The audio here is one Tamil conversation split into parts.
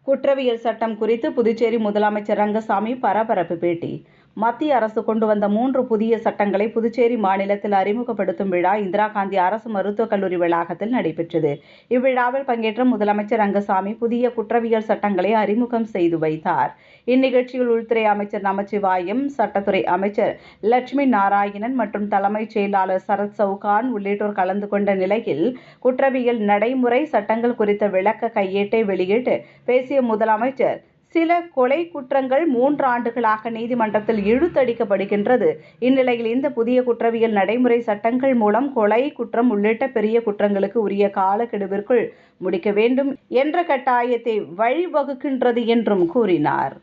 குற்றவியல் சட்டம் குறித்து புதுச்சேரி முதலமைச்சர் ரங்கசாமி பரபரப்பு பேட்டி. மத்திய அரசு கொண்டு வந்த 3 புதிய சட்டங்களை புதுச்சேரி மாநிலத்தில் அறிமுகப்படுத்தும் விழா இந்திரா காந்தி அரசு மருத்துவக் கல்லூரி வளாகத்தில் நடைபெற்றது. இவ்விழாவில் பங்கேற்ற முதலமைச்சர் ரங்கசாமி புதிய குற்றவியல் சட்டங்களை அறிமுகம் செய்து வைத்தார். இந்நிகழ்ச்சியில் உள்துறை அமைச்சர் நமச்சிவாயம், சட்டத்துறை அமைச்சர் லட்சுமி நாராயணன் மற்றும் தலைமைச் செயலாளர் சரத் சவுகான் உள்ளிட்டோர் கலந்து கொண்ட நிலையில் குற்றவியல் நடைமுறை சட்டங்கள் குறித்த விளக்க கையேட்டை வெளியிட்டு பேசிய முதலமைச்சர், சில கொலை குற்றங்கள் 3 ஆண்டுகளாக நீதிமன்றத்தில் இழுத்தடிக்கப்படுகின்றது. இந்நிலையில் இந்த புதிய குற்றவியல் நடைமுறை சட்டங்கள் மூலம் கொலை குற்றம் உள்ளிட்ட பெரிய குற்றங்களுக்கு உரிய காலக்கெடுவிற்குள் முடிக்க வேண்டும் என்ற கட்டாயத்தை வழிவகுக்கின்றது என்றும் கூறினார்.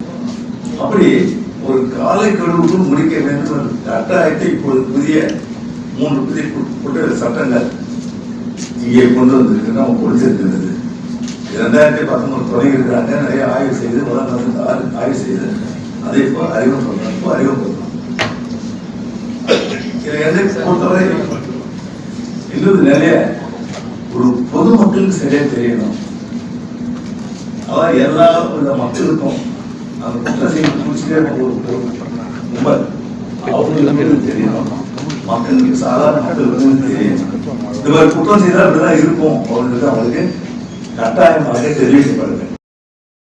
அப்படி ஒரு காலக்கெடுவுக்குள் முடிக்க வேண்டும் கட்டாயத்தை இப்போது புதிய 3 புதிய குற்றவியல் சட்டங்கள் இங்கே கொண்டு வந்திருக்கு, நம்ம கொடுத்திருக்கிறது. 2019 தொடங்கி இருக்கிறாங்க. நிறைய ஆய்வு செய்து ஆய்வு செய்து அதை இப்போ அறிமுகப்படுத்தணும். பொறுத்தவரை இன்னும் நிறைய ஒரு பொதுமக்களுக்கு சரியா தெரியணும். அதான் எல்லா வித மக்களுக்கும் அந்த குற்றத்தை குறிச்சிட்டே அவங்களுக்கு தெரியணும். மக்களுக்கு சாதாரண மக்களுக்கு தெரியணும். இந்த மாதிரி குற்றம் செய்தால் அப்படிதான் இருக்கும் அப்படின்றது அவங்களுக்கு கட்டாயமாக தெரிவிக்கப்படுது.